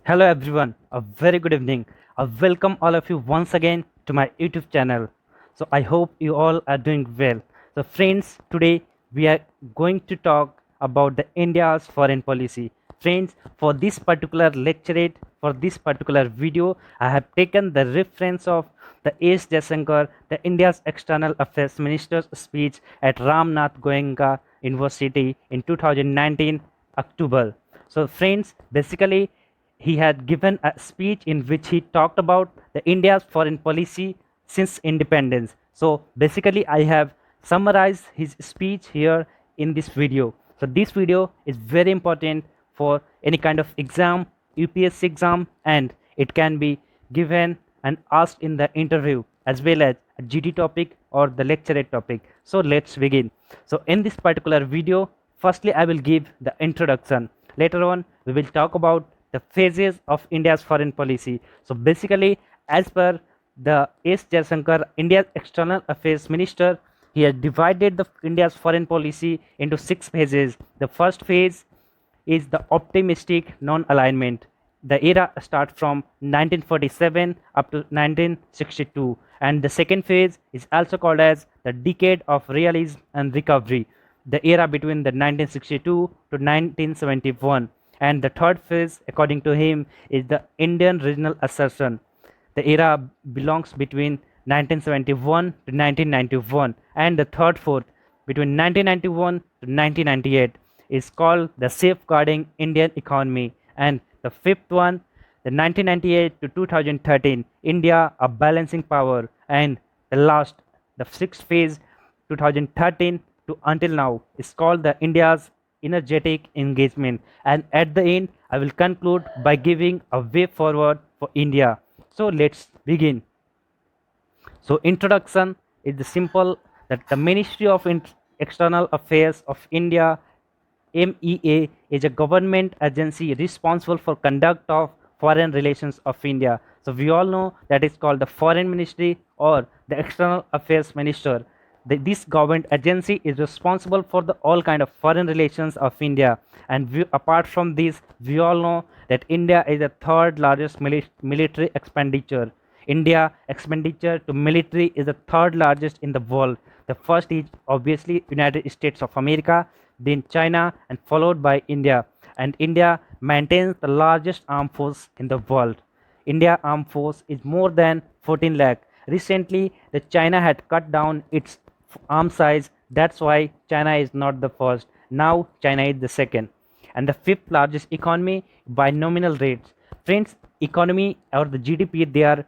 Hello everyone, a very good evening. I welcome all of you once again to my YouTube channel. So I hope you all are doing well. So friends, today we are going to talk about the India's foreign policy. Friends, for this particular lecturate, for this particular video, I have taken the reference of the S Jayshankar, the India's External Affairs Minister's speech at Ramnath Goenka University in 2019 October. So friends, basically he had given a speech in which he talked about the India's foreign policy since independence. So basically I have summarized his speech here in this video. So this video is very important for any kind of exam, UPSC exam, and it can be given and asked in the interview as well as a GT topic or the lecturate topic. So let's begin. So in this particular video, firstly I will give the introduction. Later on we will talk about the phases of India's foreign policy. So basically, as per the S Jayshankar, India's External Affairs Minister, he has divided the India's foreign policy into 6 phases. The first phase is the optimistic non-alignment. The era starts from 1947 up to 1962, and the second phase is also called as the decade of realism and recovery, the era between the 1962 to 1971. And the third phase, according to him, is the Indian regional assertion. The era belongs between 1971 to 1991, and the third fourth between 1991 to 1998 is called the safeguarding Indian economy, and the fifth one, the 1998 to 2013, India a balancing power, and the last, the sixth phase, 2013 to until now, is called the India's energetic engagement. And at the end I will conclude by giving a way forward for India. So let's begin. So introduction is the simple that the Ministry of External Affairs of India, MEA, is a government agency responsible for conduct of foreign relations of India. So we all know that is called the Foreign Ministry or the External Affairs Minister. This government agency is responsible for the all kind of foreign relations of India, and apart from this we all know that India is the third largest military expenditure. India expenditure to military is the third largest in the world. The first is obviously United States of America, then China, and followed by India. And India maintains the largest armed force in the world. India armed force is more than 14 lakh. Recently the China had cut down its arm size. That's why China is not the first. Now China is the second and the fifth largest economy by nominal rates. Friends, economy or the GDP, they are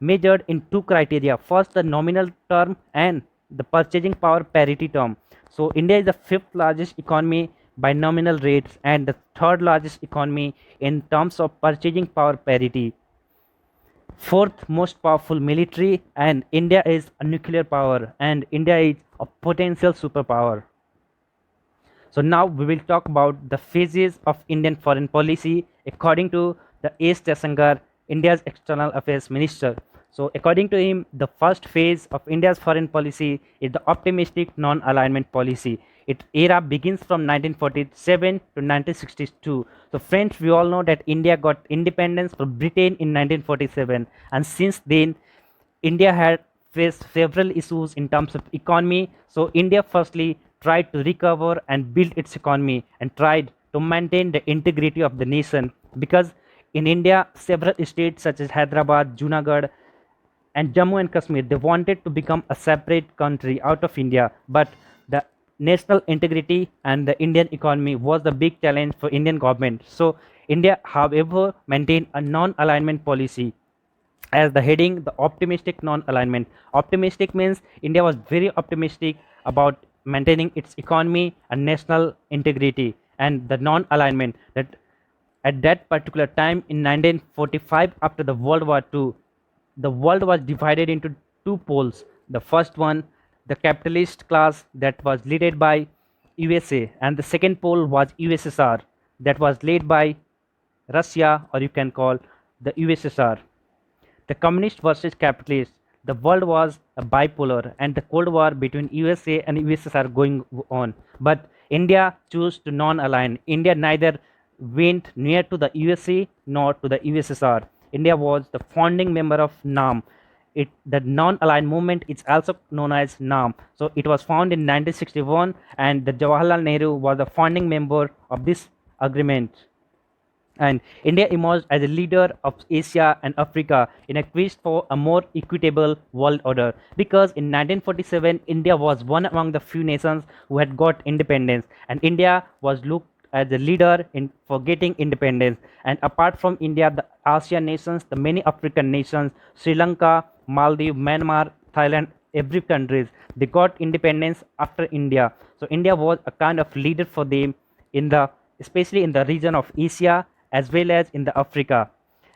measured in two criteria. First, the nominal term and the purchasing power parity term. So India is the fifth largest economy by nominal rates and the third largest economy in terms of purchasing power parity. Fourth most powerful military, and India is a nuclear power and India is a potential superpower. So now we will talk about the phases of Indian foreign policy according to the S Jayshankar, India's External Affairs Minister. So according to him, the first phase of India's foreign policy is the optimistic non-alignment policy. Its era begins from 1947 to 1962. So friends, we all know that India got independence from Britain in 1947, and since then India had faced several issues in terms of economy. So India firstly tried to recover and build its economy and tried to maintain the integrity of the nation, because in India several states such as Hyderabad, Junagadh, and Jammu and Kashmir, they wanted to become a separate country out of India, but the national integrity and the Indian economy was the big challenge for Indian government. So India, however, maintained a non-alignment policy as the heading, the optimistic non-alignment. Optimistic means India was very optimistic about maintaining its economy and national integrity, and the non-alignment, that at that particular time in 1945 after the World War II, the world was divided into two poles. The first one, the capitalist class, that was led by USA, and the second pole was USSR, that was led by Russia, or you can call the USSR. The communist versus capitalist. The world was a bipolar and the Cold War between USA and USSR going on. But India chose to non-align. India neither went near to the USA nor to the USSR. India was the founding member of NAM. The non-aligned movement is also known as NAM. So it was found in 1961, and the Jawaharlal Nehru was the founding member of this agreement. And India emerged as a leader of Asia and Africa in a quest for a more equitable world order, because in 1947 India was one among the few nations who had got independence, and India was looked as a leader in for getting independence. And apart from India, the ASEAN nations, the many African nations, Sri Lanka, Maldives, Myanmar, Thailand, every countries, they got independence after India. So India was a kind of leader for them in the, especially in the region of Asia as well as in the Africa.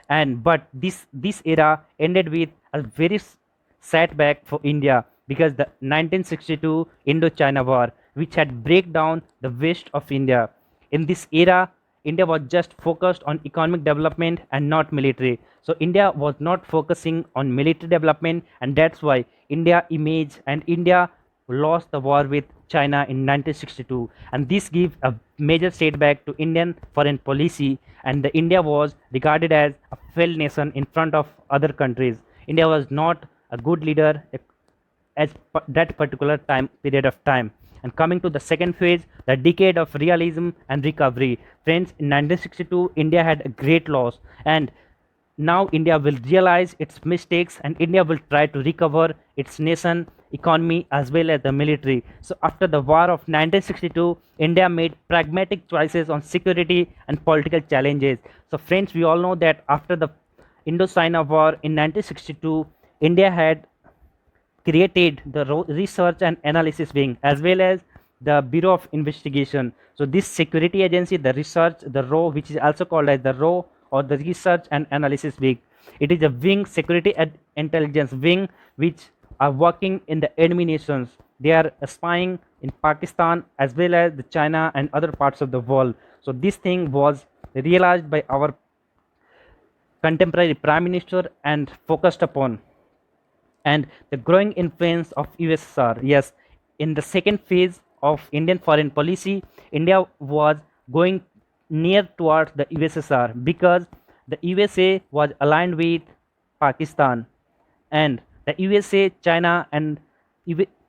And but this era ended with a very setback for India, because the 1962 Indo-China War, which had break down the west of India. In this era, India was just focused on economic development and not military. So India was not focusing on military development, and that's why India image and India lost the war with China in 1962, and this gave a major setback to Indian foreign policy, and the India was regarded as a failed nation in front of other countries. India was not a good leader as that particular time period of time. And coming to the second phase, the decade of realism and recovery. Friends, in 1962 India had a great loss, and now India will realize its mistakes, and India will try to recover its nation economy as well as the military. So after the war of 1962, India made pragmatic choices on security and political challenges. So friends, we all know that after the Indo-China war in 1962, India had created the research and analysis wing as well as the Bureau of Investigation. So this security agency, the research, the RAW, which is also called as the RAW or the Research and Analysis Wing, it is a wing, security and intelligence wing, which are working in the enemy nations. They are spying in Pakistan as well as the China and other parts of the world. So this thing was realized by our contemporary Prime Minister and focused upon. And the growing influence of USSR. Yes, in the second phase of Indian foreign policy, India was going near towards the USSR, because the USA was aligned with Pakistan, and the USA, China, and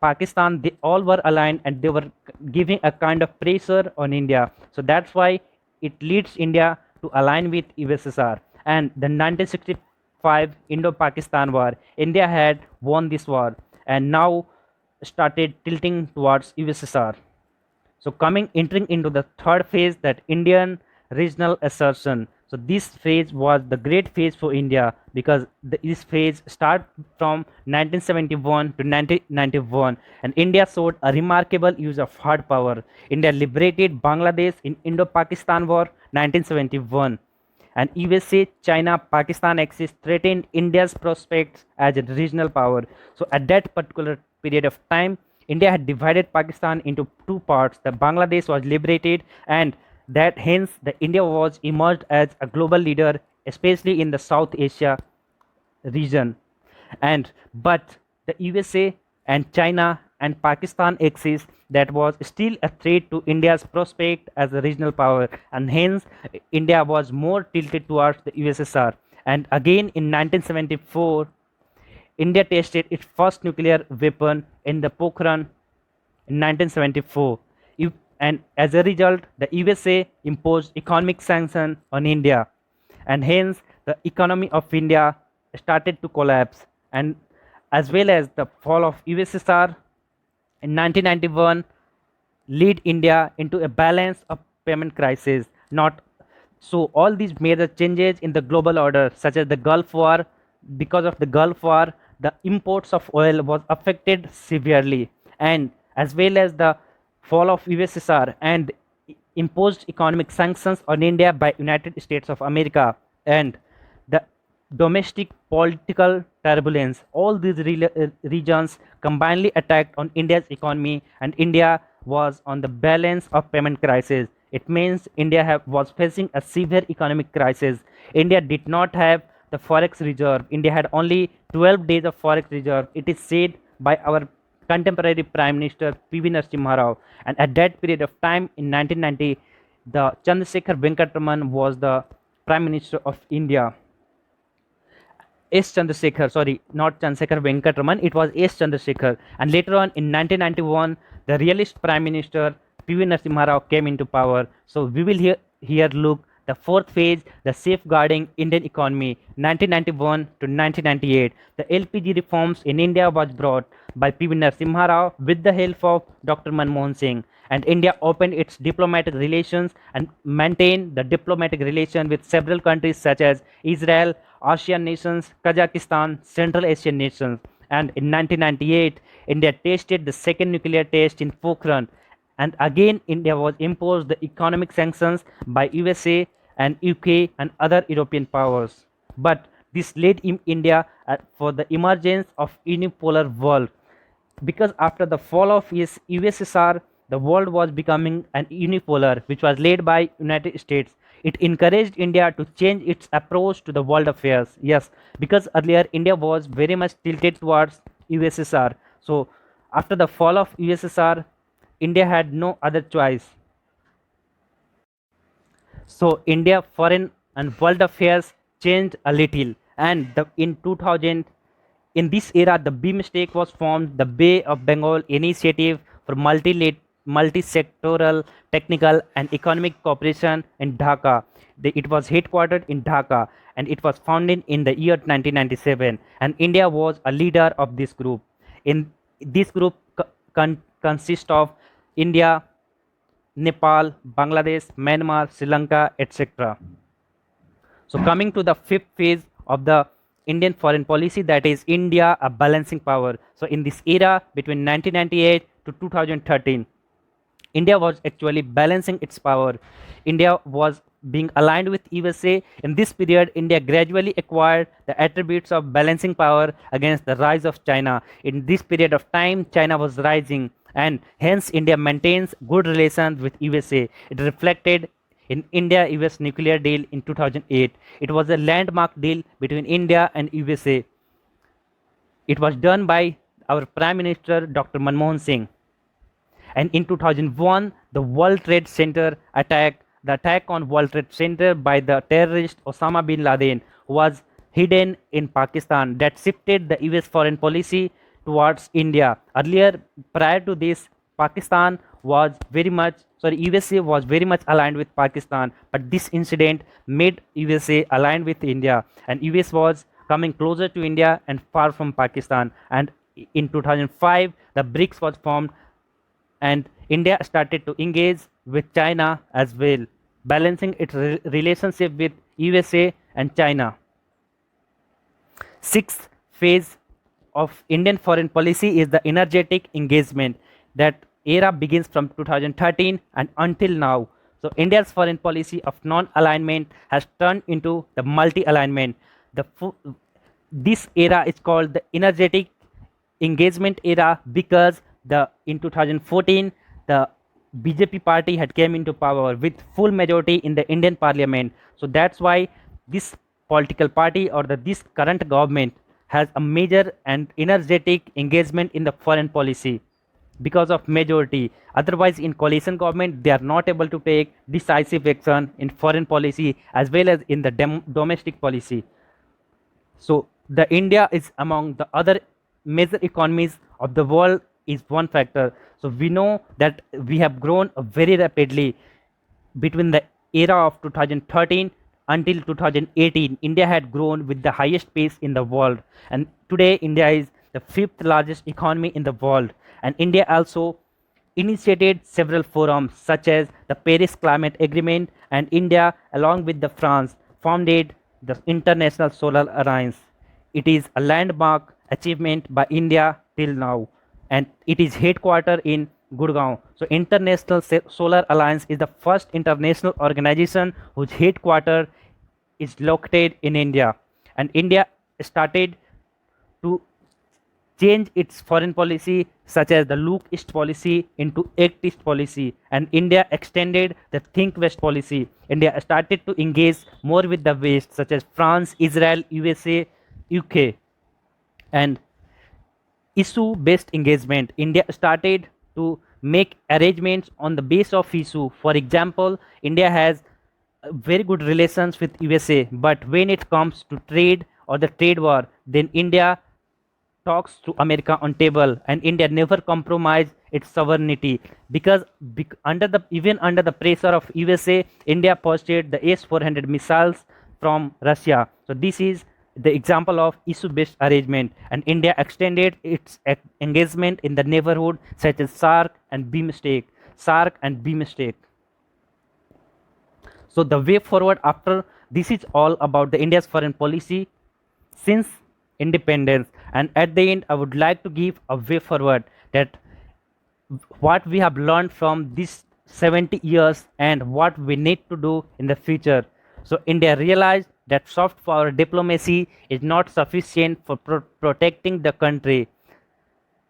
Pakistan, they all were aligned, and they were giving a kind of pressure on India. So that's why it leads India to align with USSR. And the 1965 Indo-Pakistan War, India had won this war and now started tilting towards USSR. So entering into the third phase, that Indian regional assertion. So this phase was the great phase for India, because this phase start from 1971 to 1991, and India showed a remarkable use of hard power. India liberated Bangladesh in Indo-Pakistan War 1971, and USA, China, Pakistan axis threatened India's prospects as a regional power. So at that particular period of time, India had divided Pakistan into two parts. The Bangladesh was liberated, and that hence the India was emerged as a global leader, especially in the South Asia region. And but the USA and China and Pakistan axis, that was still a threat to India's prospect as a regional power, and hence India was more tilted towards the USSR. And again in 1974, India tested its first nuclear weapon in the Pokhran in 1974. And as a result, the USA imposed economic sanctions on India, and hence the economy of India started to collapse. And as well as the fall of USSR in 1991 lead India into a balance of payment crisis. Not so all these major changes in the global order, such as the Gulf War, because of the Gulf War, the imports of oil was affected severely, and as well as the fall of USSR and imposed economic sanctions on India by United States of America, and the domestic political turbulence, all these regions combinedly attacked on India's economy, and India was on the balance of payment crisis. It means India was facing a severe economic crisis. India did not have the forex reserve. India had only 12 days of forex reserve. It is said by our contemporary Prime Minister P.V. Narasimha Rao. And at that period of time in 1990, the Chandrasekhar Venkatraman was the Prime Minister of India. S. Chandrasekhar, sorry, not Chandrasekhar Venkatraman, it was S. Chandrasekhar. And later on in 1991, the realist Prime Minister P.V. Narasimha Rao came into power. So we will here look the fourth phase, the safeguarding Indian economy, 1991 to 1998. The LPG reforms in India was brought by P.V. Narasimha Rao with the help of Dr. Manmohan Singh, and India opened its diplomatic relations and maintained the diplomatic relation with several countries such as Israel, ASEAN nations, Kazakhstan, Central Asian nations. And in 1998, India tested the second nuclear test in Pokhran, and again India was imposed the economic sanctions by USA and UK and other European powers. But this led in India for the emergence of unipolar world, because after the fall of USSR, the world was becoming an unipolar, which was led by United States. It encouraged India to change its approach to the world affairs. Yes, because earlier India was very much tilted towards USSR. So after the fall of USSR, India had no other choice. So India foreign and world affairs changed a little, and in 2000, in this era, the B mistake was formed, the Bay of Bengal Initiative for multi-sectoral, technical and economic cooperation in Dhaka. It was headquartered in Dhaka, and it was founded in the year 1997, and India was a leader of this group. In this group consists of India, Nepal, Bangladesh, Myanmar, Sri Lanka, etc. So coming to the fifth phase of the Indian foreign policy, that is India, a balancing power. So in this era between 1998 to 2013, India was actually balancing its power. India was being aligned with USA. In this period, India gradually acquired the attributes of balancing power against the rise of China. In this period of time, China was rising, and hence India maintains good relations with USA. It reflected in India-US nuclear deal in 2008. It was a landmark deal between India and USA. It was done by our Prime Minister Dr. Manmohan Singh. And in 2001, the World Trade Center attack, the attack on World Trade Center by the terrorist Osama bin Laden, was hidden in Pakistan. That shifted the US foreign policy towards India. Earlier, prior to this, Pakistan was very much, USA was very much aligned with Pakistan, but this incident made USA aligned with India, and US was coming closer to India and far from Pakistan. And in 2005, the BRICS was formed, and India started to engage with China as well, balancing its relationship with USA and China. Sixth phase of Indian foreign policy is the energetic engagement. That era begins from 2013 and until now. So India's foreign policy of non-alignment has turned into the multi-alignment. This era is called the energetic engagement era because in 2014 the BJP party had came into power with full majority in the Indian parliament. So that's why this political party or this current government has a major and energetic engagement in the foreign policy because of majority. Otherwise, in coalition government, they are not able to take decisive action in foreign policy as well as in the domestic policy. So the India is among the other major economies of the world is one factor. So we know that we have grown very rapidly between the era of 2013 until 2018. India had grown with the highest pace in the world, and today India is the fifth largest economy in the world. And India also initiated several forums such as the Paris Climate Agreement, and India along with the France founded the International Solar Alliance. It is a landmark achievement by India till now, and it is headquartered in Gurgaon. So International Solar Alliance is the first international organization whose headquarters is located in India, and India started to change its foreign policy such as the Look East policy into Act East policy, and India extended the Think West policy. India started to engage more with the West such as France, Israel, USA, UK, and issue based engagement. India started to make arrangements on the base of issue. For example, India has very good relations with USA, but when it comes to trade or the trade war, then India talks to America on table, and India never compromise its sovereignty because under the even under the pressure of USA, India purchased the S-400 missiles from Russia. So this is the example of issue-based arrangement, and India extended its engagement in the neighborhood such as SARC and BMSTEC. So the way forward after this is all about the India's foreign policy since independence, and at the end I would like to give a way forward that what we have learned from these 70 years and what we need to do in the future. So India realized that soft power diplomacy is not sufficient for protecting the country.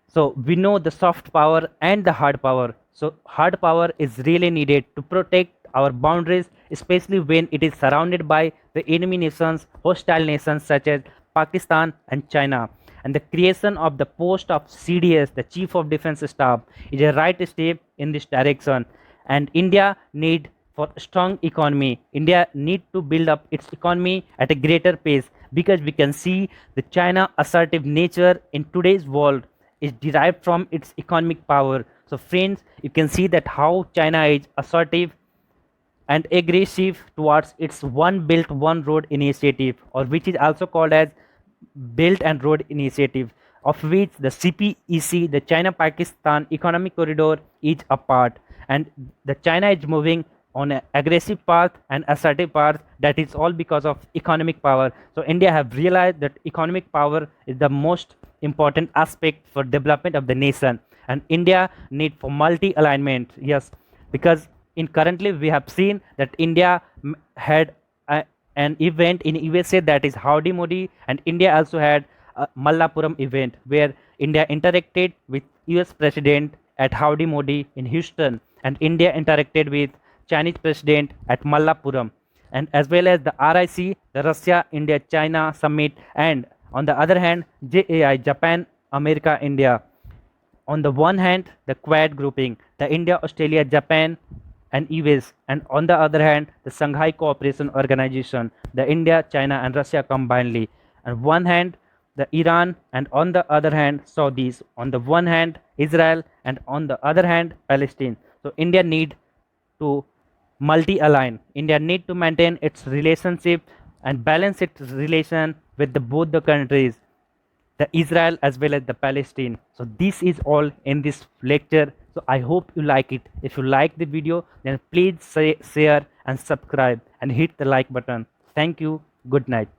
So we know the soft power and the hard power. So hard power is really needed to protect our boundaries, especially when it is surrounded by the enemy nations, hostile nations such as Pakistan and China. And the creation of the post of CDS, the Chief of Defence Staff, is a right step in this direction. And India need for strong economy. India need to build up its economy at a greater pace, because we can see the China assertive nature in today's world is derived from its economic power. So friends, you can see that how China is assertive and aggressive towards its one belt one road initiative, or which is also called as Belt and Road Initiative, of which the CPEC, the China Pakistan Economic Corridor, is a part. And the China is moving on an aggressive path and assertive path. That is all because of economic power. So India have realized that economic power is the most important aspect for development of the nation, and India need for multi alignment. Yes, because in currently we have seen that India had an event in USA, that is Howdy Modi, and India also had a Mallapuram event where India interacted with US President at Howdy Modi in Houston, and India interacted with Chinese President at Mallapuram, and as well as the RIC, the Russia India China Summit, and on the other hand JAI, Japan America India. On the one hand the Quad grouping, the India Australia Japan and US, and on the other hand the Shanghai Cooperation Organization, the India China and Russia combinedly. On one hand the Iran, and on the other hand Saudis, on the one hand Israel, and on the other hand Palestine. So India need to multi align. India need to maintain its relationship and balance its relation with both the countries, the Israel as well as the Palestine. So this is all in this lecture. So I hope you like it. If you like the video, then please share and subscribe and hit the like button. Thank you. Good night.